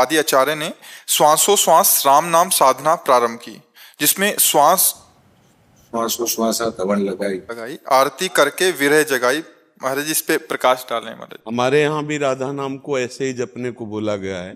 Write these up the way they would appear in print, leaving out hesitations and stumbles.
आदि आचार्य ने श्वासोश्वास राम नाम साधना प्रारंभ की, जिसमें श्वास दबन लगाई, आरती करके विरह जगाई। महाराज इस पे प्रकाश डालें महाराज। हमारे यहाँ भी राधा नाम को ऐसे ही जपने को बोला गया है।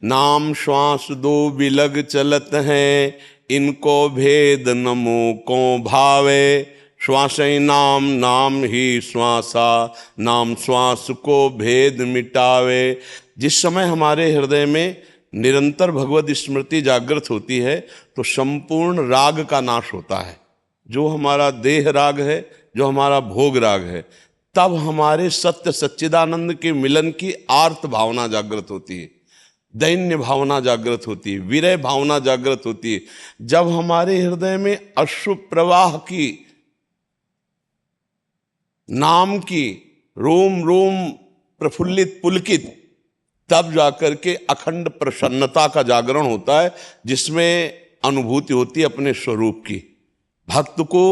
नाम श्वास दो बिलग चलत हैं, इनको भेद नमो को भावे। श्वास ही नाम, नाम ही श्वासा, नाम श्वास को भेद मिटावे। जिस समय हमारे हृदय में निरंतर भगवत स्मृति जागृत होती है तो संपूर्ण राग का नाश होता है। जो हमारा देह राग है, जो हमारा भोग राग है, तब हमारे सत्य सच्चिदानंद के मिलन की आर्त भावना जागृत होती है, दैन्य भावना जागृत होती है, विरह भावना जागृत होती है। जब हमारे हृदय में अश्रु प्रवाह की, नाम की रोम रोम प्रफुल्लित पुलकित, तब जाकर के अखंड प्रसन्नता का जागरण होता है, जिसमें अनुभूति होती है अपने स्वरूप की। भक्त को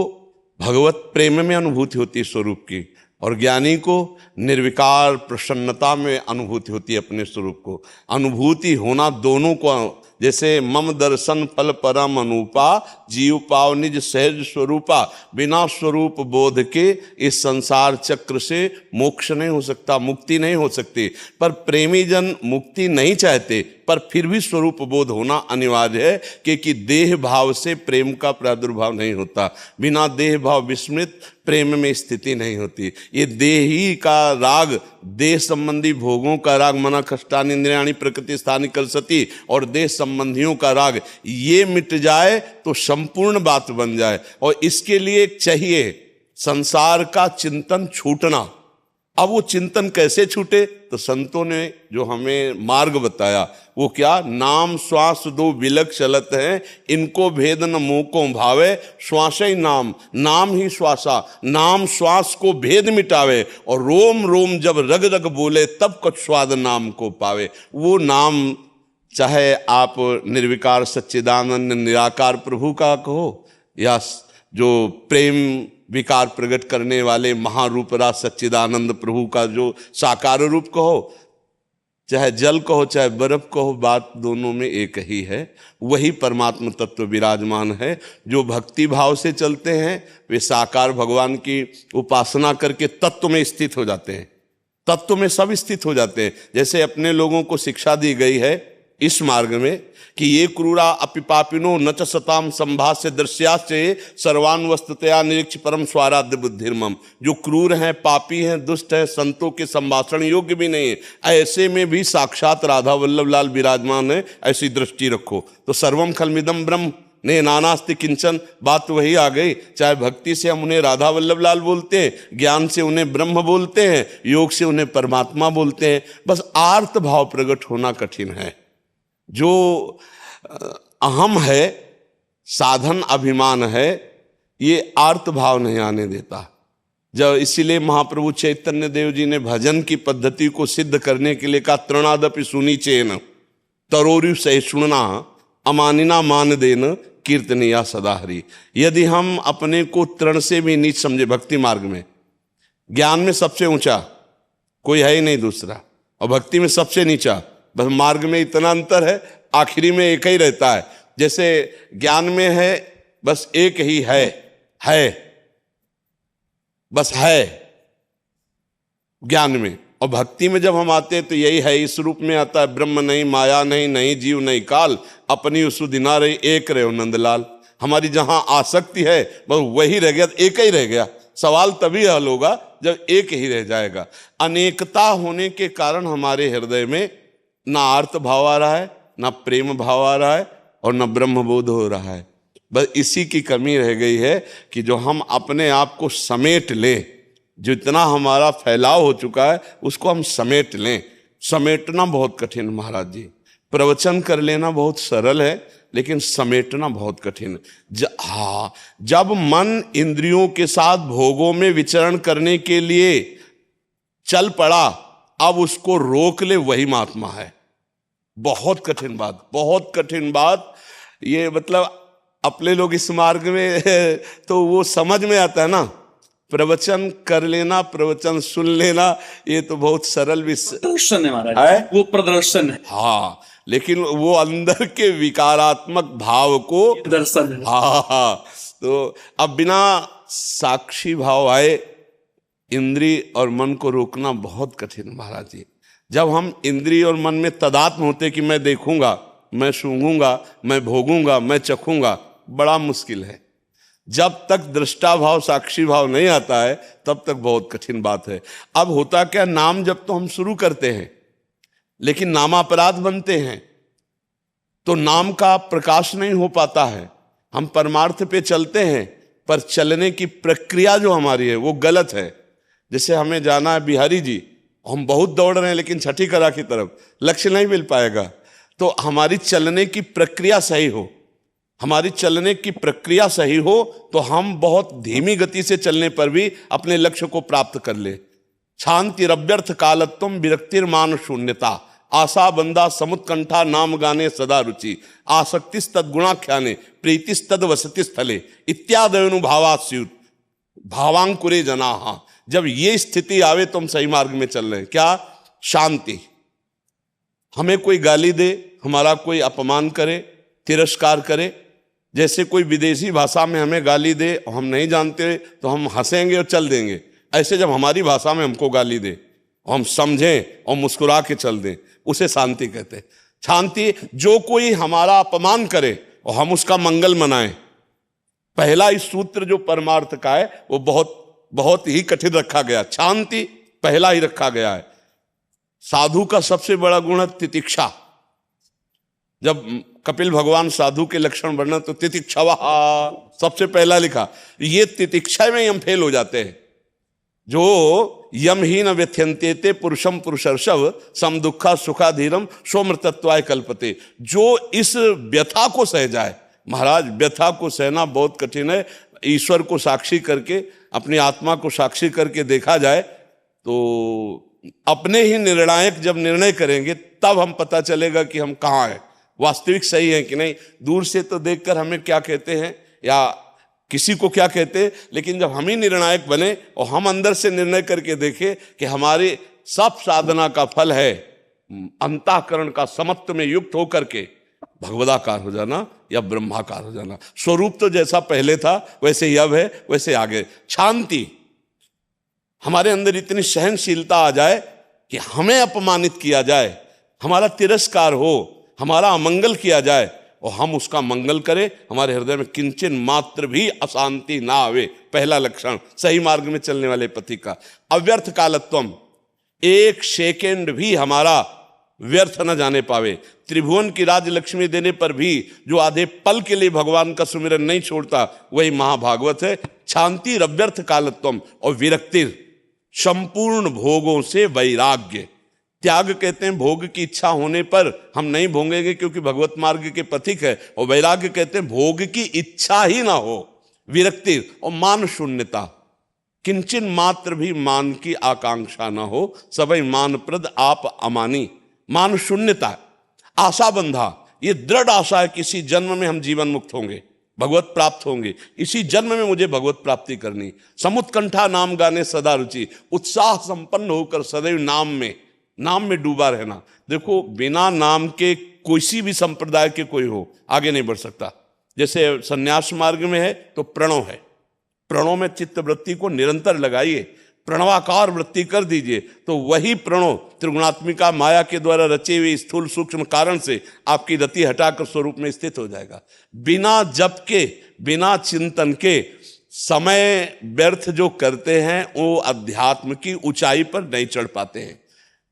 भगवत प्रेम में अनुभूति होती है स्वरूप की, और ज्ञानी को निर्विकार प्रसन्नता में अनुभूति होती है अपने स्वरूप को। अनुभूति होना दोनों को, जैसे मम दर्शन फल परम अनुपा, जीव पाव निज सहज स्वरूपा। बिना स्वरूप बोध के इस संसार चक्र से मोक्ष नहीं हो सकता, मुक्ति नहीं हो सकती। पर प्रेमी जन मुक्ति नहीं चाहते, पर फिर भी स्वरूप बोध होना अनिवार्य है, क्योंकि देह भाव से प्रेम का प्रादुर्भाव नहीं होता। बिना देह भाव विस्मृत प्रेम में स्थिति नहीं होती। ये देही का राग, देह संबंधी भोगों का राग, मना कष्टानि इंद्रियाणि प्रकृति स्थानि कलसती, और देह संबंधियों का राग, ये मिट जाए तो संपूर्ण बात बन जाए। और इसके लिए चाहिए संसार का चिंतन छूटना। अब वो चिंतन कैसे छूटे? तो संतों ने जो हमें मार्ग बताया वो क्या? नाम श्वास दो बिलग चलत हैं, इनको भेद न मुँह को भावे। श्वास ही नाम, नाम ही श्वासा, नाम श्वास को भेद मिटावे। और रोम रोम जब रग रग बोले, तब कुछ स्वाद नाम को पावे। वो नाम चाहे आप निर्विकार सच्चिदानंद निराकार प्रभु का कहो, या जो प्रेम विकार प्रकट करने वाले महारूप राज सच्चिदानंद प्रभु का जो साकार रूप कहो, चाहे जल कहो चाहे बर्फ कहो, बात दोनों में एक ही है। वही परमात्मा तत्व विराजमान है। जो भक्ति भाव से चलते हैं वे साकार भगवान की उपासना करके तत्व में स्थित हो जाते हैं, तत्व में सब स्थित हो जाते हैं। जैसे अपने लोगों को शिक्षा दी गई है इस मार्ग में कि ये क्रूरा अपिपापिनो न च सताम संभाष्य दृश्याश्चे सर्वान वस्तुतया निरीक्ष परम स्वाराध्य बुद्धिर्मम। जो क्रूर हैं, पापी हैं, दुष्ट हैं, संतों के संभाषण योग्य भी नहीं है, ऐसे में भी साक्षात राधा वल्लभ लाल विराजमान है, ऐसी दृष्टि रखो। तो सर्वम खलमिदम ब्रह्म ने नानास्ति किंचन, बात वही आ गई। चाहे भक्ति से हम उन्हें राधा वल्लभ लाल बोलते हैं, ज्ञान से उन्हें ब्रह्म बोलते हैं, योग से उन्हें परमात्मा बोलते हैं, बस आर्त भाव प्रकट होना कठिन है। जो अहम है, साधन अभिमान है, ये आर्त भाव नहीं आने देता। जब इसीलिए महाप्रभु चैतन्य देव जी ने भजन की पद्धति को सिद्ध करने के लिए कहा, तृणादपि सुनी चेन तरोरु सहिष्णुना अमानिना मान देन कीर्तनिया सदा हरि। यदि हम अपने को तृण से भी नीच समझे, भक्ति मार्ग में ज्ञान में सबसे ऊंचा कोई है ही नहीं दूसरा, और भक्ति में सबसे नीचा, बस मार्ग में इतना अंतर है, आखिरी में एक ही रहता है। जैसे ज्ञान में है बस एक ही है बस है ज्ञान में, और भक्ति में जब हम आते हैं तो यही है, इस रूप में आता है। ब्रह्म नहीं, माया नहीं, नहीं जीव नहीं काल, अपनी उसुदिना रही एक रहे हो नंदलाल। हमारी जहां आसक्ति है बस वही रह गया, एक ही रह गया। सवाल तभी हल होगा जब एक ही रह जाएगा। अनेकता होने के कारण हमारे हृदय में ना आर्त भाव आ रहा है, ना प्रेम भाव आ रहा है, और ना ब्रह्म बोध हो रहा है। बस इसी की कमी रह गई है कि जो हम अपने आप को समेट लें, जितना हमारा फैलाव हो चुका है उसको हम समेट लें। समेटना बहुत कठिन महाराज जी। प्रवचन कर लेना बहुत सरल है, लेकिन समेटना बहुत कठिन। जब मन इंद्रियों के साथ भोगों में विचरण करने के लिए चल पड़ा, अब उसको रोक ले, वही महात्मा है। बहुत कठिन बात, बहुत कठिन बात। ये मतलब अपने लोग इस मार्ग में तो वो समझ में आता है ना, प्रवचन कर लेना, प्रवचन सुन लेना, ये तो बहुत सरल प्रदर्शन है महाराज, वो प्रदर्शन है। हाँ, लेकिन वो अंदर के विकारात्मक भाव को दर्शन है। हाँ। तो अब बिना साक्षी भाव आए इंद्रिय और मन को रोकना बहुत कठिन महाराज जी। जब हम इंद्रिय और मन में तदात्म होते कि मैं देखूंगा, मैं सूंघूंगा, मैं भोगूंगा, मैं चखूंगा, बड़ा मुश्किल है। जब तक दृष्टा भाव साक्षी भाव नहीं आता है तब तक बहुत कठिन बात है। अब होता क्या, नाम जब तो हम शुरू करते हैं लेकिन नामापराध बनते हैं तो नाम का प्रकाश नहीं हो पाता है। हम परमार्थ पे चलते हैं पर चलने की प्रक्रिया जो हमारी है वो गलत है। जैसे हमें जाना है बिहारी जी, हम बहुत दौड़ रहे हैं लेकिन छठी कला की तरफ, लक्ष्य नहीं मिल पाएगा। तो हमारी चलने की प्रक्रिया सही हो, हमारी चलने की प्रक्रिया सही हो तो हम बहुत धीमी गति से चलने पर भी अपने लक्ष्य को प्राप्त कर ले। शांतिरव्यर्थ कालत्वम विरक्तिर्मान शून्यता, आशा बंदा समुत्कंठा नाम गाने सदा रुचि, आसक्तिस्तद्गुणाख्याने प्रीतिस्तद वसति स्थले इत्यादनुभावास्युत भावांकुरे जनाहा। जब ये स्थिति आवे तो हम सही मार्ग में चल रहे हैं। क्या? शांति। हमें कोई गाली दे, हमारा कोई अपमान करे, तिरस्कार करे, जैसे कोई विदेशी भाषा में हमें गाली दे और हम नहीं जानते तो हम हंसेंगे और चल देंगे, ऐसे जब हमारी भाषा में हमको गाली दे और हम समझें और मुस्कुरा के चल दें, उसे शांति कहते हैं। शांति, जो कोई हमारा अपमान करे और हम उसका मंगल मनाएं। पहला इस सूत्र जो परमार्थ का है वो बहुत बहुत ही कठिन रखा गया, शांति पहला ही रखा गया है। साधु का सबसे बड़ा गुण है तितिक्षा। जब कपिल भगवान साधु के लक्षण वर्णन तो तितिक्षवा सबसे पहला लिखा। ये तितिक्षा में हम फेल हो जाते हैं। जो यम ही न व्यथ्यंते पुरुषम पुरुषर्षव सम दुखा सुखाधीरम सोमृतत्वाय कल्पते। जो इस व्यथा को सह जाए, महाराज व्यथा को सहना बहुत कठिन है। ईश्वर को साक्षी करके, अपनी आत्मा को साक्षी करके देखा जाए तो अपने ही निर्णायक जब निर्णय करेंगे तब हम पता चलेगा कि हम कहाँ हैं, वास्तविक सही है कि नहीं। दूर से तो देखकर हमें क्या कहते हैं या किसी को क्या कहते हैं, लेकिन जब हम ही निर्णायक बने और हम अंदर से निर्णय करके देखें कि हमारे सब साधना का फल है अंतःकरण का समत्व में युक्त होकर के भगवदाकार हो जाना या ब्रह्माकार हो जाना। स्वरूप तो जैसा पहले था वैसे ही अब है, वैसे आगे। शांति, हमारे अंदर इतनी सहनशीलता आ जाए कि हमें अपमानित किया जाए, हमारा तिरस्कार हो, हमारा अमंगल किया जाए और हम उसका मंगल करें, हमारे हृदय में किंचन मात्र भी अशांति ना आवे। पहला लक्षण सही मार्ग में चलने वाले पति का। अव्यर्थ कालत्वम, एक सेकेंड भी हमारा व्यर्थ न जाने पावे। त्रिभुवन की राजलक्ष्मी देने पर भी जो आधे पल के लिए भगवान का सुमिरन नहीं छोड़ता वही महाभागवत है। शांति अव्यर्थ कालत्वम और विरक्तिर, संपूर्ण भोगों से वैराग्य। त्याग कहते हैं भोग की इच्छा होने पर हम नहीं भोगेंगे क्योंकि भगवत मार्ग के पथिक है, और वैराग्य कहते हैं भोग की इच्छा ही ना हो। विरक्ति और मान शून्यता, किंचन मात्र भी मान की आकांक्षा ना हो, सबई मान प्रद आप अमानी। मान शून्यता, आशा बंधा, ये दृढ़ आशा है किसी जन्म में हम जीवन मुक्त होंगे, भगवत प्राप्त होंगे, इसी जन्म में मुझे भगवत प्राप्ति करनी। समुत्कंठा नाम गाने सदा रुचि, उत्साह संपन्न होकर सदैव नाम में डूबा रहना। देखो बिना नाम के किसी भी संप्रदाय के कोई हो आगे नहीं बढ़ सकता। जैसे संन्यास मार्ग में है तो प्रणव है, प्रणव में चित्त वृत्ति को निरंतर लगाइए, प्रणवाकार वृत्ति कर दीजिए तो वही प्रणव त्रिगुणात्मिका माया के द्वारा रचे हुए स्थूल सूक्ष्म कारण से आपकी रति हटाकर स्वरूप में स्थित हो जाएगा। बिना जप के, बिना चिंतन के समय व्यर्थ जो करते हैं वो अध्यात्म की ऊंचाई पर नहीं चढ़ पाते हैं।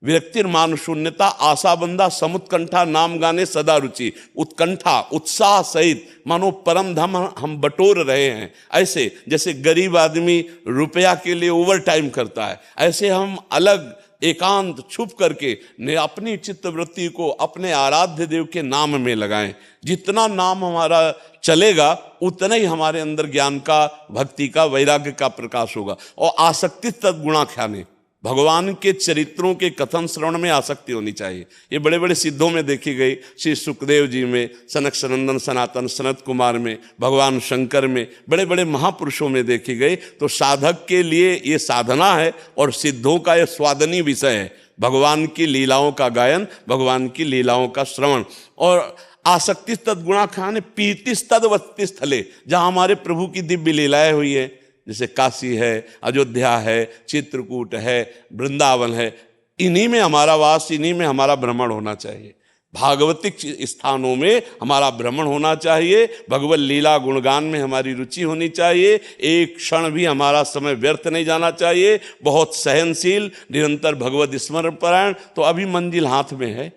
विरक्तिर मान शून्यता, आशा बंदा समुत्कंठा नाम गाने सदा रुचि। उत्कंठा, उत्साह सहित मानो परम धाम हम बटोर रहे हैं। ऐसे जैसे गरीब आदमी रुपया के लिए ओवर टाइम करता है, ऐसे हम अलग एकांत छुप करके अपनी चित्त वृत्ति को अपने आराध्य देव के नाम में लगाएं। जितना नाम हमारा चलेगा उतना ही हमारे अंदर ज्ञान का, भक्ति का, वैराग्य का प्रकाश होगा। और आसक्ति तद्गुणाख्याने, भगवान के चरित्रों के कथन श्रवण में आसक्ति होनी चाहिए। ये बड़े बड़े सिद्धों में देखी गई, श्री सुखदेव जी में, सनक सनंदन सनातन सनत कुमार में, भगवान शंकर में, बड़े बड़े महापुरुषों में देखी गई। तो साधक के लिए ये साधना है और सिद्धों का ये स्वादनीय विषय है। भगवान की लीलाओं का गायन, भगवान की लीलाओं का श्रवण। और आसक्ति तद्गुणा खाने पीतिस तद्वत्ति स्थले, जहाँ हमारे प्रभु की दिव्य लीलाएं हुई है, जैसे काशी है, अयोध्या है, चित्रकूट है, वृंदावन है, इन्हीं में हमारा वास, इन्हीं में हमारा भ्रमण होना चाहिए। भागवतिक स्थानों में हमारा भ्रमण होना चाहिए, भगवत लीला गुणगान में हमारी रुचि होनी चाहिए, एक क्षण भी हमारा समय व्यर्थ नहीं जाना चाहिए, बहुत सहनशील, निरंतर भगवत स्मरण परायण। तो अभी मंजिल हाथ में है,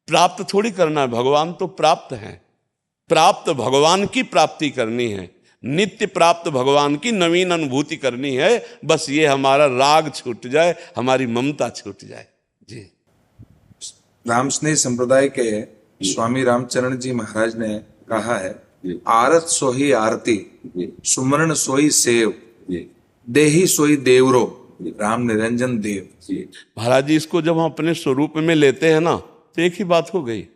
प्राप्त थोड़ी करना है, भगवान तो प्राप्त है, प्राप्त भगवान की प्राप्ति करनी है, नित्य प्राप्त भगवान की नवीन अनुभूति करनी है। बस ये हमारा राग छूट जाए, हमारी ममता छूट जाए। जी। राम स्नेह संप्रदाय के स्वामी रामचरण जी महाराज ने कहा है, आरत सोही आरती, सुमरण सोई सेव, देही सोई देवरो, राम निरंजन देव। महाराज जी, इसको जब हम अपने स्वरूप में लेते हैं ना, तो एक ही बात हो गई।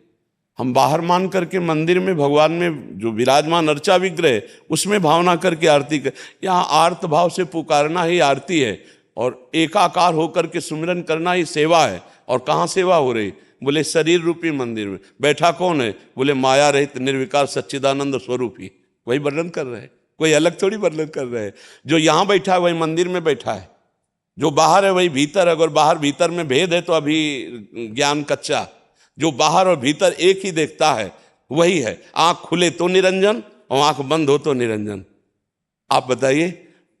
हम बाहर मान करके मंदिर में भगवान में जो विराजमान अर्चा विग्रह, उसमें भावना करके आरती कर, यहाँ आर्त भाव से पुकारना ही आरती है, और एकाकार होकर के सुमिरन करना ही सेवा है। और कहाँ सेवा हो रही? बोले शरीर रूपी मंदिर में। बैठा कौन है? बोले माया रहित निर्विकार सच्चिदानंद स्वरूप ही, वही वर्णन कर रहे हैं, कोई अलग थोड़ी वर्णन कर रहे हैं। जो यहाँ बैठा है वही मंदिर में बैठा है, जो बाहर है वही भीतर है। अगर बाहर भीतर में भेद है तो अभी ज्ञान कच्चा। जो बाहर और भीतर एक ही देखता है वही है। आंख खुले तो निरंजन, और आंख बंद हो तो निरंजन। आप बताइए,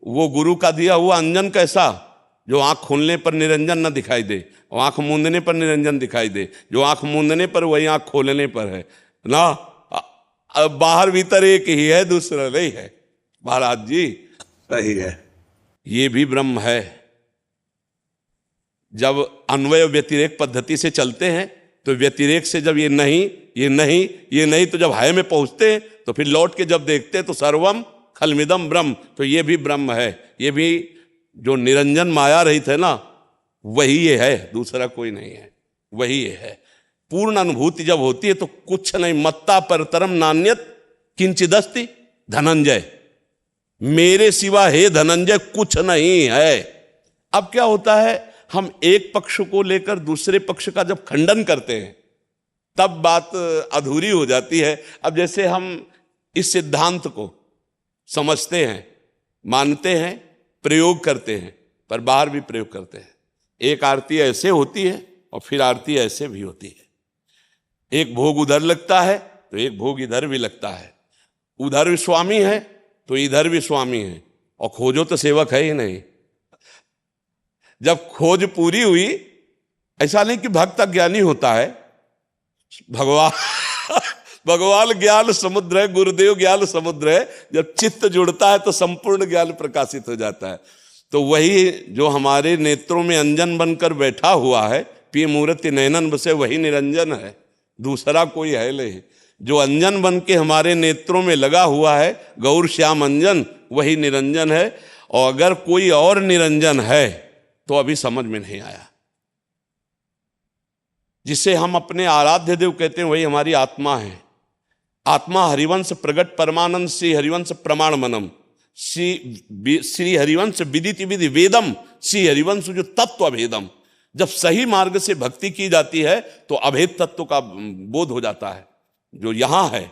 वो गुरु का दिया हुआ अंजन कैसा, जो आंख खोलने पर निरंजन न दिखाई दे और आंख मूंदने पर निरंजन दिखाई दे। जो आंख मूंदने पर वही आंख खोलने पर है ना। बाहर भीतर एक ही है, दूसरा नहीं है। महाराज जी सही है, ये भी ब्रह्म है। जब अन्वय व्यतिरेक पद्धति से चलते हैं तो व्यतिरेक से जब ये नहीं, ये नहीं, ये नहीं, तो जब है में पहुंचते हैं तो फिर लौट के जब देखते हैं तो सर्वम खलमिदम ब्रह्म, तो ये भी ब्रह्म है। ये भी जो निरंजन माया रहित है ना, वही ये है, दूसरा कोई नहीं है, वही ये है। पूर्ण अनुभूति जब होती है तो कुछ नहीं, मत्ता परतरम नान्यत किंचिदस्ति धनंजय, मेरे सिवा हे धनंजय कुछ नहीं है। अब क्या होता है, हम एक पक्ष को लेकर दूसरे पक्ष का जब खंडन करते हैं तब बात अधूरी हो जाती है। अब जैसे हम इस सिद्धांत को समझते हैं, मानते हैं, प्रयोग करते हैं, पर बाहर भी प्रयोग करते हैं। एक आरती ऐसे होती है और फिर आरती ऐसे भी होती है। एक भोग उधर लगता है तो एक भोग इधर भी लगता है। उधर भी स्वामी है तो इधर भी स्वामी है, और खोजो तो सेवक है ही नहीं। जब खोज पूरी हुई, ऐसा नहीं कि भक्त ज्ञानी होता है, भगवान ज्ञान समुद्र है, गुरुदेव ज्ञान समुद्र है। जब चित्त जुड़ता है तो संपूर्ण ज्ञान प्रकाशित हो जाता है। तो वही जो हमारे नेत्रों में अंजन बनकर बैठा हुआ है, पी मूर्ति नयनन बसे, वही निरंजन है, दूसरा कोई है नहीं। जो अंजन बन के हमारे नेत्रों में लगा हुआ है, गौर श्याम अंजन, वही निरंजन है। और अगर कोई और निरंजन है तो अभी समझ में नहीं आया। जिसे हम अपने आराध्य देव कहते हैं वही हमारी आत्मा है। आत्मा हरिवंश प्रगट परमानंद श्री हरिवंश प्रमाण मनम, श्री हरिवंश विदिति विधि वेदम, श्री हरिवंश जो तत्व अभेदम। जब सही मार्ग से भक्ति की जाती है तो अभेद तत्व का बोध हो जाता है। जो यहाँ है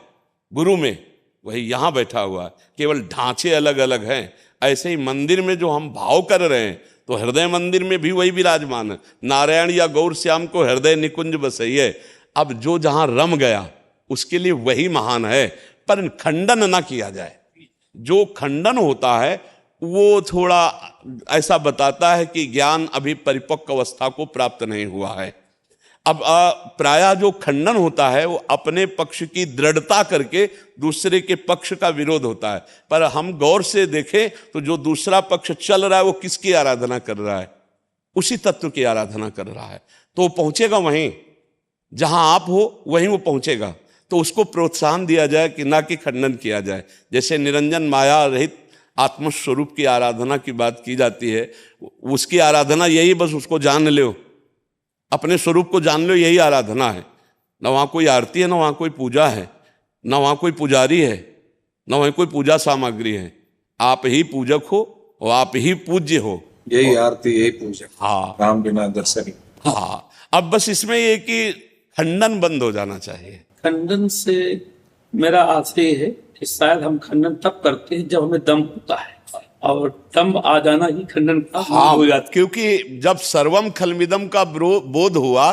गुरु में, वही यहाँ बैठा हुआ है, केवल ढांचे अलग अलग हैं। ऐसे ही मंदिर में जो हम भाव कर रहे हैं तो हृदय मंदिर में भी वही विराजमान है। नारायण या गौर श्याम को हृदय निकुंज बसइए। अब जो जहां रम गया उसके लिए वही महान है, पर खंडन ना किया जाए। जो खंडन होता है वो थोड़ा ऐसा बताता है कि ज्ञान अभी परिपक्व अवस्था को प्राप्त नहीं हुआ है। अब प्रायः जो खंडन होता है वो अपने पक्ष की दृढ़ता करके दूसरे के पक्ष का विरोध होता है। पर हम गौर से देखें तो जो दूसरा पक्ष चल रहा है वो किसकी आराधना कर रहा है? उसी तत्व की आराधना कर रहा है। तो वो पहुंचेगा वहीं जहां आप हो, वहीं वो पहुंचेगा। तो उसको प्रोत्साहन दिया जाए कि ना कि खंडन किया जाए। जैसे निरंजन माया रहित आत्मस्वरूप की आराधना की बात की जाती है, उसकी आराधना यही, बस उसको जान लो, अपने स्वरूप को जान लो, यही आराधना है। ना वहाँ कोई आरती है, ना वहाँ कोई पूजा है, ना वहाँ कोई पुजारी है, ना वहाँ कोई पूजा सामग्री है। आप ही पूजक हो और आप ही पूज्य हो। यही आरती, यही पूजा। हाँ, राम बिना दर्शन। हाँ, अब बस इसमें ये कि खंडन बंद हो जाना चाहिए। खंडन से मेरा आशय है कि शायद हम खंडन तब करते हैं जब हमें दम होता है, और दम आ जाना ही खंडन का हाँ, हो जाता है। क्योंकि जब सर्वम खलमिदम का बोध हुआ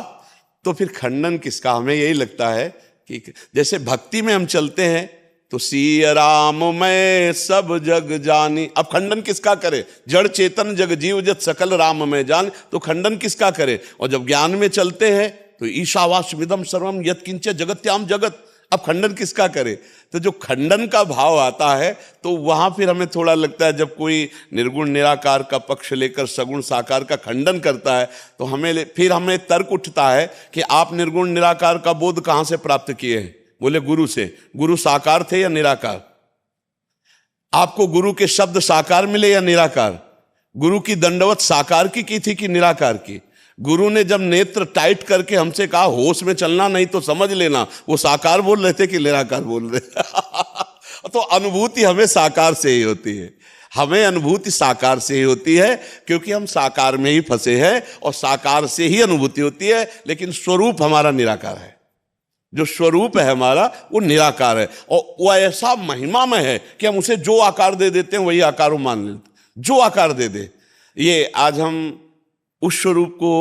तो फिर खंडन किसका। हमें यही लगता है कि जैसे भक्ति में हम चलते हैं तो सिया राम मैं सब जग जानी, अब खंडन किसका करे। जड़ चेतन जग जीव जत सकल राम में जान, तो खंडन किसका करे। और जब ज्ञान में चलते हैं तो ईशावास्यमिदं सर्वम यत् किंच जगत्याम जगत, अब खंडन किसका करे। तो जो खंडन का भाव आता है तो वहां फिर हमें थोड़ा लगता है, जब कोई निर्गुण निराकार का पक्ष लेकर सगुण साकार का खंडन करता है तो हमें तर्क उठता है कि आप निर्गुण निराकार का बोध कहां से प्राप्त किए हैं। बोले गुरु से। गुरु साकार थे या निराकार। आपको गुरु के शब्द साकार मिले या निराकार। गुरु की दंडवत साकार की थी कि निराकार की। गुरु ने जब नेत्र टाइट करके हमसे कहा होश में चलना नहीं तो समझ लेना, वो साकार बोल रहे थे कि निराकार बोल रहे। तो अनुभूति हमें साकार से ही होती है। हमें अनुभूति साकार से ही होती है क्योंकि हम साकार में ही फंसे हैं और साकार से ही अनुभूति होती है। लेकिन स्वरूप हमारा निराकार है। जो स्वरूप है हमारा वो निराकार है और वो ऐसा महिमा में है कि हम उसे जो आकार दे देते हैं वही आकार वो मान लेते, जो आकार दे दे। ये आज हम उस स्वरूप को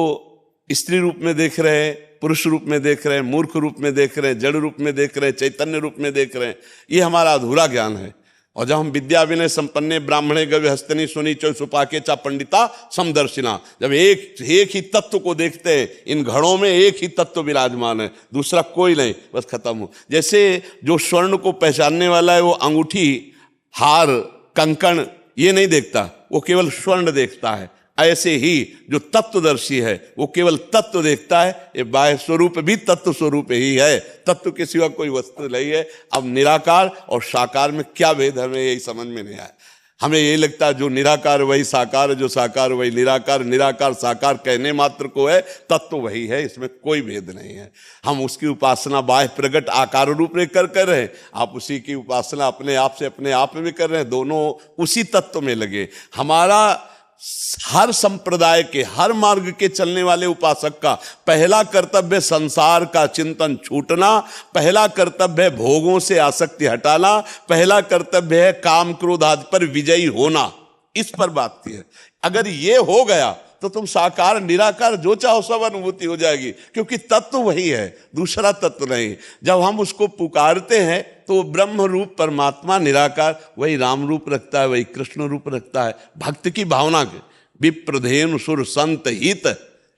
स्त्री रूप में देख रहे हैं, पुरुष रूप में देख रहे हैं, मूर्ख रूप में देख रहे हैं, जड़ रूप में देख रहे हैं, चैतन्य रूप में देख रहे हैं। ये हमारा अधूरा ज्ञान है। और जब हम विद्या विनय संपन्ने ब्राह्मणे गव्य हस्तनी सुनी चौ सुपाके चा पंडिता समदर्शिना, जब एक ही तत्व को देखते हैं, इन घड़ों में एक ही तत्व विराजमान है, दूसरा कोई नहीं, बस खत्म हो। जैसे जो स्वर्ण को पहचानने वाला है वो अंगूठी, हार, कंकण ये नहीं देखता, वो केवल स्वर्ण देखता है। ऐसे ही जो तत्वदर्शी है वो केवल तत्व देखता है। ये बाह्य स्वरूप भी तत्व स्वरूप ही है, तत्व के सिवा कोई वस्तु नहीं है। अब निराकार और साकार में क्या भेद हमें यही समझ में नहीं आया। हमें यही लगता है जो निराकार वही साकार, जो साकार वही निराकार, निराकार साकार कहने मात्र को है, तत्व वही है, इसमें कोई भेद नहीं है। हम उसकी उपासना बाह्य प्रकट आकार रूप में कर रहे हैं, आप उसी की उपासना अपने आप से अपने आप में कर रहे हैं, दोनों उसी तत्व में लगे। हमारा हर संप्रदाय के हर मार्ग के चलने वाले उपासक का पहला कर्तव्य संसार का चिंतन छूटना, पहला कर्तव्य है भोगों से आसक्ति हटाना, पहला कर्तव्य है काम क्रोध आदि पर विजयी होना। इस पर बात की है। अगर ये हो गया तो तुम साकार निराकार जो चाहो सब अनुभूति हो जाएगी, क्योंकि तत्व वही है, दूसरा तत्व नहीं। जब हम उसको पुकारते हैं तो ब्रह्म रूप परमात्मा निराकार वही राम रूप रखता है, वही कृष्ण रूप रखता है। भक्त की भावना के विप्रधेनु सुर संत हित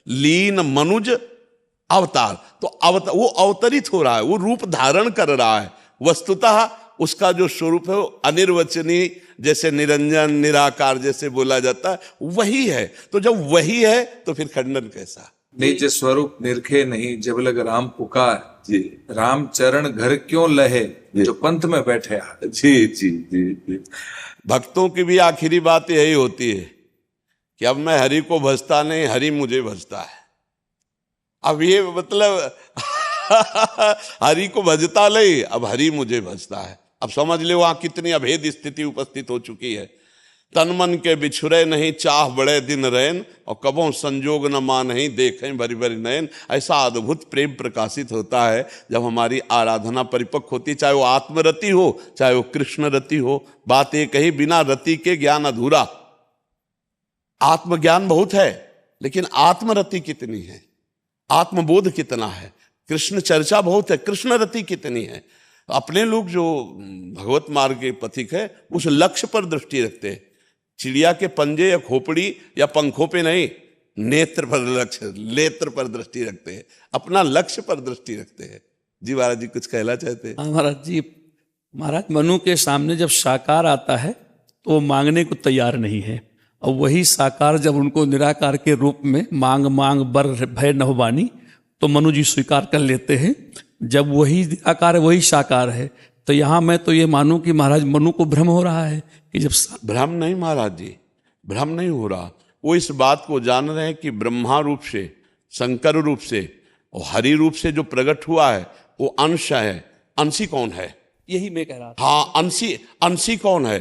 लीन मनुज अवतार, तो वो अवतरित हो रहा है, वो रूप धारण कर रहा है। वस्तुतः उसका जो स्वरूप है वो अनिर्वचनीय, जैसे निरंजन निराकार जैसे बोला जाता है, वही है। तो जब वही है तो फिर खंडन कैसा। निज स्वरूप निरखे नहीं जब लग राम पुकार, जी राम चरण घर क्यों लहे जो पंथ में बैठे आ। जी जी जी जी। भक्तों की भी आखिरी बात यही होती है कि अब मैं हरि को भजता नहीं, हरि मुझे भजता है। अब ये मतलब हरि को भजता नहीं, अब हरि मुझे भजता है। अब समझ ले वहां कितनी अभेद स्थिति उपस्थित हो चुकी है। तन मन के बिछुरे नहीं चाह बड़े दिन रैन, और कबों संजोग न मानहि देखें भरी भरी नयन। ऐसा अद्भुत प्रेम प्रकाशित होता है जब हमारी आराधना परिपक्व होती, चाहे वो आत्मरति हो चाहे वो कृष्ण रति हो। बात एक ही, बिना रति के ज्ञान अधूरा। आत्मज्ञान बहुत है लेकिन आत्मरति कितनी है, आत्मबोध कितना है। कृष्ण चर्चा बहुत है, कृष्ण रति कितनी है। अपने लोग जो भगवत मार्ग के पथिक है उस लक्ष्य पर दृष्टि रखते हैं। चिड़िया के पंजे या खोपड़ी या पंखों पे नहीं, नेत्र पर लक्ष्य, नेत्र पर दृष्टि रखते हैं, अपना लक्ष्य पर दृष्टि रखते हैं। जी महाराज जी कुछ कहना चाहते हैं। हाँ महाराज जी, महाराज मनु के सामने जब साकार आता है तो वो मांगने को तैयार नहीं है, और वही साकार जब उनको निराकार के रूप में मांग मांग बर भय नभवानी, तो मनु जी स्वीकार कर लेते हैं। जब वही निराकार है वही साकार है, तो यहाँ मैं तो ये मानूं कि महाराज मनु को भ्रम हो रहा है कि जब भ्रम नहीं महाराज जी, भ्रम नहीं हो रहा। वो इस बात को जान रहे हैं कि ब्रह्मा रूप से, शंकर रूप से और हरि रूप से जो प्रकट हुआ है वो अंश है। अंशी कौन है? यही मैं कह रहा था। हाँ, अंशी कौन है?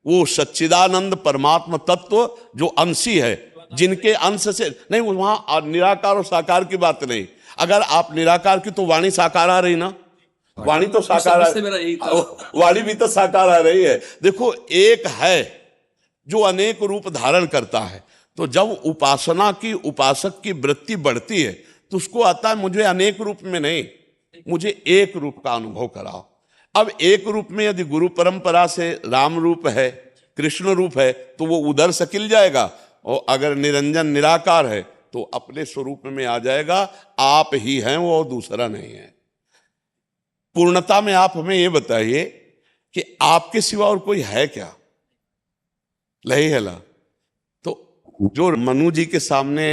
वो सच्चिदानंद परमात्मा तत्व जो अंशी है जिनके अंश से नहीं, वहां निराकार और साकार की बात नहीं। अगर आप निराकार की तो वाणी साकार आ रही ना, वाणी तो साकार इससे मेरा यही था। वाणी भी तो साकार आ रही है। देखो, एक है जो अनेक रूप धारण करता है, तो जब उपासना की उपासक की वृत्ति बढ़ती है तो उसको आता है मुझे अनेक रूप में नहीं, मुझे एक रूप का अनुभव कराओ। अब एक रूप में यदि गुरु परंपरा से राम रूप है, कृष्ण रूप है, तो वो उधर से खिल जाएगा, और अगर निरंजन निराकार है तो अपने स्वरूप में आ जाएगा। आप ही हैं वो, और दूसरा नहीं है। पूर्णता में आप हमें ये बताइए कि आपके सिवा और कोई है क्या? लही है ला। तो जो मनु जी के सामने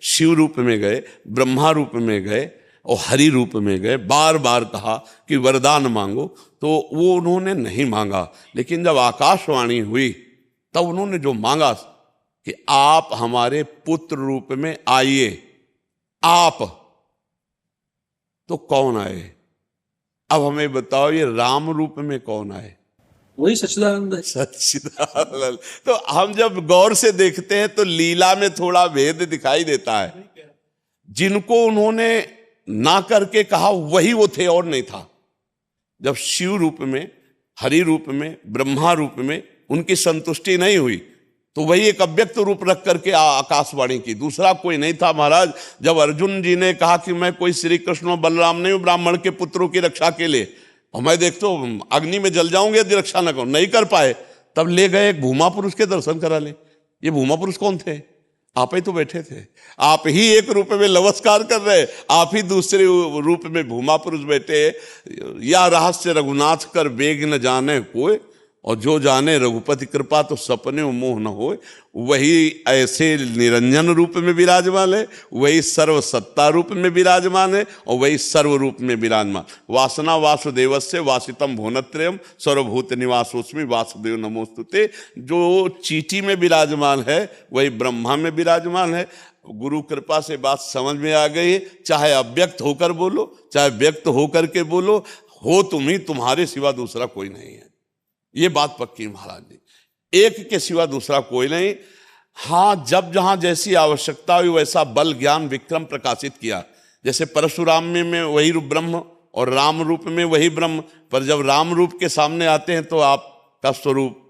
शिव रूप में गए, ब्रह्मा रूप में गए और हरि रूप में गए, बार बार कहा कि वरदान मांगो, तो वो उन्होंने नहीं मांगा। लेकिन जब आकाशवाणी हुई तब उन्होंने जो मांगा कि आप हमारे पुत्र रूप में आइए, आप, तो कौन आए? अब हमें बताओ, ये राम रूप में कौन आए? वही सच्चिदानंद है। सच्चिदानंद। तो हम जब गौर से देखते हैं तो लीला में थोड़ा भेद दिखाई देता है। जिनको उन्होंने ना करके कहा वही वो थे और नहीं था। जब शिव रूप में, हरि रूप में, ब्रह्मा रूप में उनकी संतुष्टि नहीं हुई तो वही एक अव्यक्त रूप रख करके आकाशवाणी की, दूसरा कोई नहीं था। महाराज, जब अर्जुन जी ने कहा कि मैं कोई श्री कृष्ण और बलराम नहीं हूं ब्राह्मण के पुत्रों की रक्षा के लिए, और मैं देखता हूं अग्नि में जल जाऊंगे यदि रक्षा न करूं, नहीं कर पाए, तब ले गए एक भूमा पुरुष के दर्शन करा ले। ये भूमा पुरुष कौन थे? आप ही तो बैठे थे। आप ही एक रूप में नमस्कार कर रहे, आप ही दूसरे रूप में भूमा पुरुष बैठे। या रहस्य रघुनाथ कर बेग न जाने कोई, और जो जाने रघुपति कृपा तो सपने मोह न होए। वही ऐसे निरंजन रूप में विराजमान है, वही सर्वसत्ता रूप में विराजमान है, और वही सर्व रूप में विराजमान। वासना वासुदेवस्य वासितम भुवनत्रयम् सर्वभूत निवासोस्मि वासुदेव नमोस्तुते। जो चीटी में विराजमान है वही ब्रह्मा में विराजमान है। गुरु कृपा से बात समझ में आ गई। चाहे अव्यक्त होकर बोलो, चाहे व्यक्त होकर के बोलो, हो तुम ही, तुम्हारे सिवा दूसरा कोई नहीं है। ये बात पक्की महाराज जी, एक के सिवा दूसरा कोई नहीं। हाँ, जब जहां जैसी आवश्यकता हुई वैसा बल ज्ञान विक्रम प्रकाशित किया। जैसे परशुराम में वही रूप ब्रह्म और राम रूप में वही ब्रह्म, पर जब राम रूप के सामने आते हैं तो आपका स्वरूप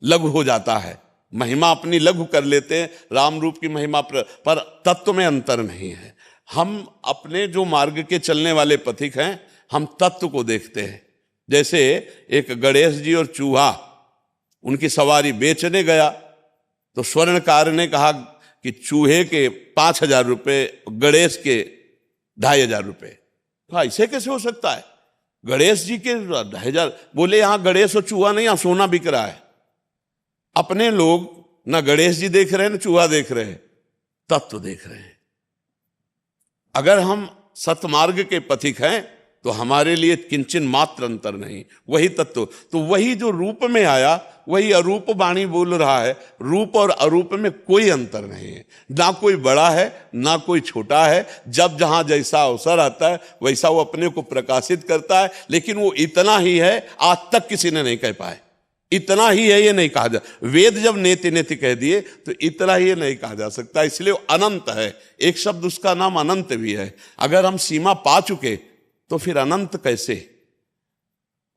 लघु हो जाता है, महिमा अपनी लघु कर लेते हैं। राम रूप की महिमा पर तत्व में अंतर नहीं है। हम अपने जो मार्ग के चलने वाले पथिक हैं, हम तत्व को देखते हैं। जैसे एक गणेश जी और चूहा, उनकी सवारी बेचने गया तो स्वर्णकार ने कहा कि चूहे के 5,000 रुपये, गणेश के 2,500 रुपये। कहा ऐसे कैसे हो सकता है? गणेश जी के 2,500? बोले यहाँ गणेश और चूहा नहीं, यहाँ सोना बिक रहा है। अपने लोग ना गणेश जी देख रहे हैं ना चूहा देख रहे हैं, तत्व देख रहे हैं। अगर हम सतमार्ग के पथिक हैं तो हमारे लिए किंचन मात्र अंतर नहीं, वही तत्व। तो वही जो रूप में आया वही अरूप वाणी बोल रहा है। रूप और अरूप में कोई अंतर नहीं है, ना कोई बड़ा है ना कोई छोटा है। जब जहां जैसा अवसर आता है वैसा वो अपने को प्रकाशित करता है। लेकिन वो इतना ही है, आज तक किसी ने नहीं कह पाए। इतना ही है ये नहीं कहा जा, वेद जब नेति नेति कह दिए तो इतना ही नहीं कहा जा सकता, इसलिए अनंत है। एक शब्द उसका नाम अनंत भी है। अगर हम सीमा पा चुके तो फिर अनंत कैसे?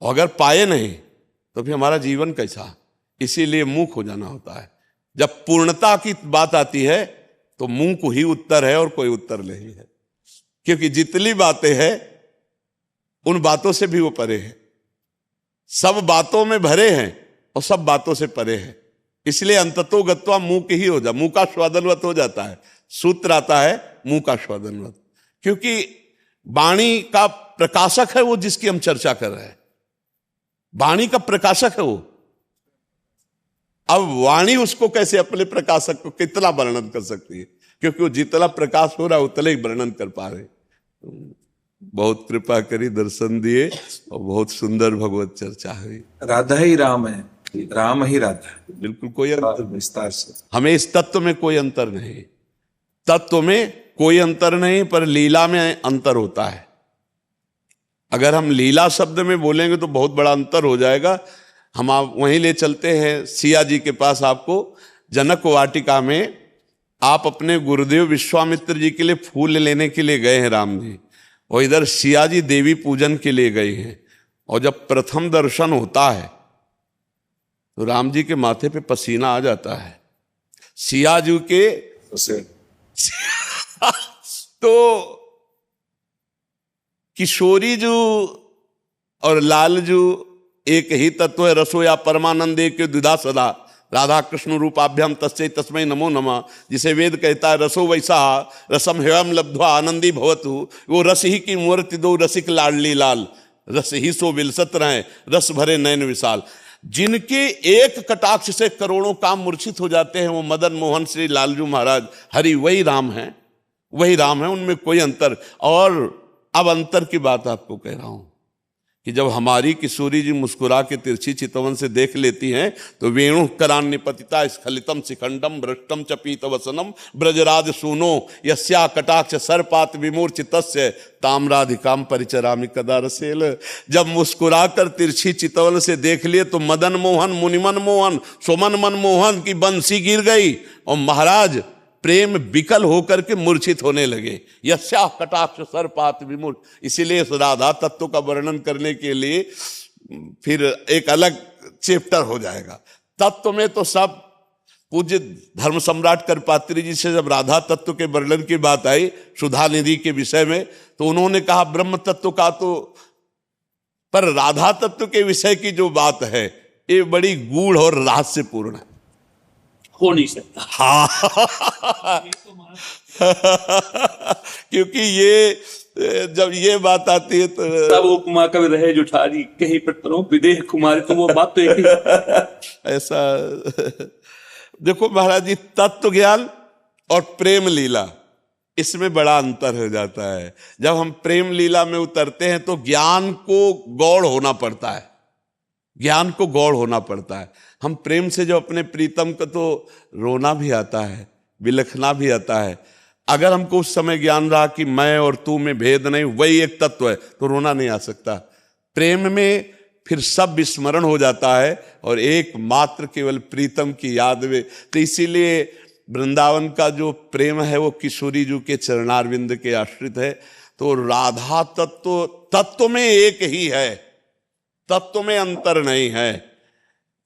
और अगर पाए नहीं तो फिर हमारा जीवन कैसा? इसीलिए मूक हो जाना होता है। जब पूर्णता की बात आती है तो मूक ही उत्तर है और कोई उत्तर नहीं है, क्योंकि जितनी बातें हैं उन बातों से भी वो परे है। सब बातों में भरे हैं और सब बातों से परे है। इसलिए अंततो गत्वा मूक ही हो जा, मूका स्वादनवत हो जाता है। सूत्र आता है मूका स्वादनवत, क्योंकि वाणी का प्रकाशक है वो जिसकी हम चर्चा कर रहे हैं। वाणी का प्रकाशक है वो। अब वाणी उसको कैसे अपने प्रकाशक को कितना वर्णन कर सकती है, क्योंकि वो जितना प्रकाश हो रहा है उतना ही वर्णन कर पा रहे। बहुत कृपा करी, दर्शन दिए और बहुत सुंदर भगवत चर्चा हुई। राधा ही राम है, राम ही राधा है। बिल्कुल कोई अंतर, विस्तार से हमें इस तत्व में कोई अंतर नहीं, तत्व में कोई अंतर नहीं, पर लीला में अंतर होता है। अगर हम लीला शब्द में बोलेंगे तो बहुत बड़ा अंतर हो जाएगा। हम आप वहीं ले चलते हैं सिया जी के पास। आपको जनक वाटिका में आप अपने गुरुदेव विश्वामित्र जी के लिए फूल लेने के लिए गए हैं राम जी, और इधर सिया जी देवी पूजन के लिए गए हैं, और जब प्रथम दर्शन होता है तो राम जी के माथे पे पसीना आ जाता है, सिया जी के तो किशोरी जू और लाल जू एक ही तत्व है, रसो या परमानंद एक द्विधा सदा, राधा कृष्ण रूपाभ्याम तस्मै तस्मै नमो नमः, जिसे वेद कहता है रसो वैसा रसम हेवम लब्ध्वा आनंदी भवतु, वो रस ही की मूर्ति दो रसिक लाडली लाल, रस ही सो विलसत रहे रस भरे नयन विशाल। जिनके एक कटाक्ष से करोड़ों काम मूर्छित हो जाते हैं, वो मदन मोहन श्री लालजू महाराज हरि वही राम है, वही राम है, उनमें कोई अंतर। और अब अंतर की बात आपको कह रहा हूं कि जब हमारी किशोरी जी मुस्कुरा के तिरछी चितवन से देख लेती हैं तो वेणु करान निपतिता स्खलितम शिखंडम भ्रष्टम च पीत वसनम ब्रजराज सूनो यस्या कटाक्ष सर्पात विमूर्छितस्य ताम्राधिकाम परिचरामि कदा रसेल। जब मुस्कुरा कर तिरछी चितवन से देख लिए तो मदन मोहन मुनिमन मोहन सुमन मन मोहन की बंसी गिर गई और महाराज प्रेम विकल होकर के मूर्छित होने लगे। यस्या कटाक्ष सर्पात विमूर्छ। इसीलिए इस राधा तत्व का वर्णन करने के लिए फिर एक अलग चैप्टर हो जाएगा। तत्व में तो सब पूज्य धर्म सम्राट करपात्री जी से जब राधा तत्व के वर्णन की बात आई सुधा निधि के विषय में, तो उन्होंने कहा ब्रह्म तत्व का तो, पर राधा तत्व के विषय की जो बात है ये बड़ी गूढ़ और रहस्यपूर्ण है, हो नहीं सकता। हाँ क्योंकि ये जब ये बात आती है तो तब उपमा कवि रहे जुठारी कहीं पत्तरों विदेह कुमारी, तो वो बात तो एक ही ऐसा। देखो महाराज जी, तत्व ज्ञान और प्रेम लीला इसमें बड़ा अंतर हो जाता है। जब हम प्रेम लीला में उतरते हैं तो ज्ञान को गौड़ होना पड़ता है, ज्ञान को गौड़ होना पड़ता है। हम प्रेम से जो अपने प्रीतम को तो रोना भी आता है, बिलखना भी आता है। अगर हमको उस समय ज्ञान रहा कि मैं और तू में भेद नहीं, वही एक तत्व है, तो रोना नहीं आ सकता। प्रेम में फिर सब विस्मरण हो जाता है और एक मात्र केवल प्रीतम की याद में। तो इसीलिए वृंदावन का जो प्रेम है वो किशोरी जी के चरणारविंद के आश्रित है। तो राधा तत्व में एक ही है, तत्व में अंतर नहीं है,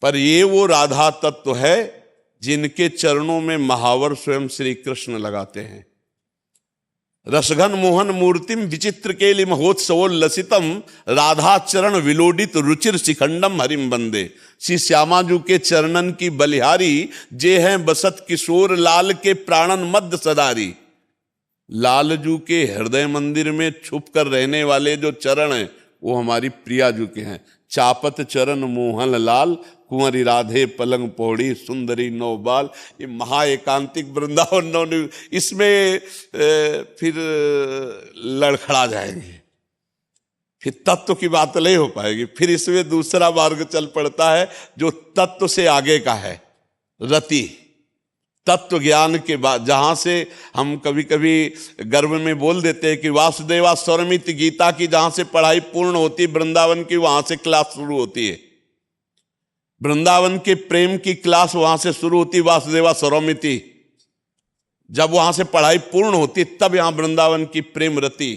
पर ये वो राधा तत्व है जिनके चरणों में महावर स्वयं श्री कृष्ण लगाते हैं। रसघन मोहन मूर्तिम विचित्र केलि महोत्सवोल्लसितम राधा चरण विलोडित रुचिर शिखंडम हरिम बंदे। श्री श्यामा जू के चरणन की बलिहारी जे हैं बसत किशोर लाल के प्राणन मध्य सदारी। लालजू के हृदय मंदिर में छुप कर रहने वाले जो चरण हैं वो हमारी प्रिया जू के हैं। चापत चरण मोहन लाल कुंवरी राधे पलंग पौड़ी सुंदरी नौबाल। ये महा एकांतिक वृंदावन नौ, इसमें फिर लड़खड़ा जाएंगे, फिर तत्व की बात नहीं हो पाएगी। फिर इसमें दूसरा मार्ग चल पड़ता है जो तत्व से आगे का है, रति तत्व ज्ञान के बाद, जहां से हम कभी कभी गर्व में बोल देते हैं कि वासुदेवा स्वरमित गीता की जहां से पढ़ाई पूर्ण होती है वृंदावन की, वहां से क्लास शुरू होती है। वृंदावन के प्रेम की क्लास वहां से शुरू होती, वासुदेवा स्वरमिति। जब वहां से पढ़ाई पूर्ण होती तब यहां वृंदावन की प्रेम रति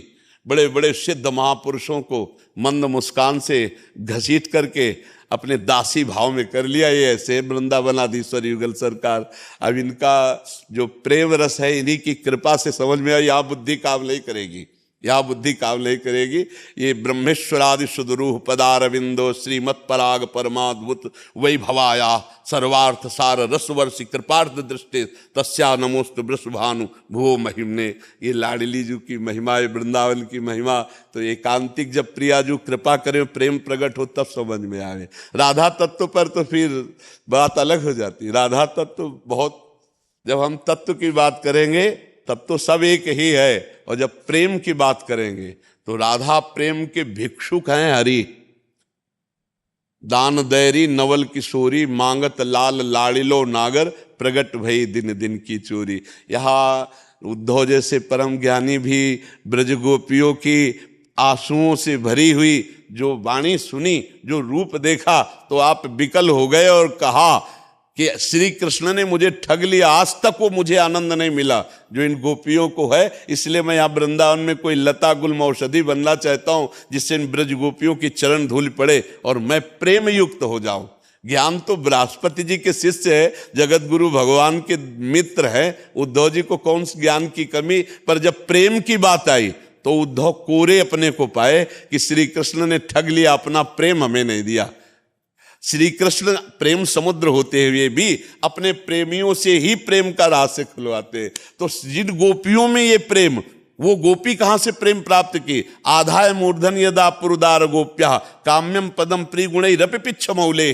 बड़े बड़े सिद्ध महापुरुषों को मंद मुस्कान से घसीट करके अपने दासी भाव में कर लिया। ये ऐसे वृंदावनाधीश्वर युगल सरकार। अब इनका जो प्रेम रस है इन्हीं की कृपा से समझ में आया। यहाँ बुद्धि काम नहीं करेगी, यहाँ बुद्धि काम नहीं करेगी। ये ब्रह्मेश्वरादि सुदरूह पदारविंदो श्रीमत् पराग परमाद्भुत वैभवाया सर्वार्थ सार रसवर्षि कृपार्थ दृष्टि तस्या नमोस्तु वृषभानु भुवो महिमने। ये लाडली जू की महिमा है, वृंदावन की महिमा। तो एकांतिक जब प्रियाजू कृपा करें, प्रेम प्रकट हो, तब समझ में आवे। राधा तत्व पर तो फिर बात अलग हो जाती। राधा तत्व बहुत, जब हम तत्व की बात करेंगे तब तो सब एक ही है, और जब प्रेम की बात करेंगे तो राधा प्रेम के भिक्षुक हैं हरि। दान दैरी नवल किशोरी मांगत लाल लाड़िलो नागर प्रगट भई दिन दिन की चोरी। यहाँ उद्धव जैसे परम ज्ञानी भी ब्रज गोपियों की आंसुओं से भरी हुई जो वाणी सुनी, जो रूप देखा, तो आप विकल हो गए और कहा कि श्री कृष्ण ने मुझे ठग लिया, आज तक वो मुझे आनंद नहीं मिला जो इन गोपियों को है। इसलिए मैं यहाँ वृंदावन में कोई लता गुल्म औषधि बनना चाहता हूँ जिससे इन ब्रज गोपियों की चरण धूल पड़े और मैं प्रेम युक्त हो जाऊं। ज्ञान तो बृहस्पति जी के शिष्य है, जगत गुरु भगवान के मित्र हैं, उद्धव जी को कौन सी ज्ञान की कमी। पर जब प्रेम की बात आई तो उद्धव कोरे अपने को पाए कि श्री कृष्ण ने ठग लिया, अपना प्रेम हमें नहीं दिया। श्री कृष्ण प्रेम समुद्र होते हुए भी अपने प्रेमियों से ही प्रेम का रहस्य खुलवाते। तो जिन गोपियों में ये प्रेम, वो गोपी कहां से प्रेम प्राप्त की? आधाय मूर्धन यदा पुरुदार गोप्या काम्यम पदम प्रिगुणैरपि पिच्छमौले।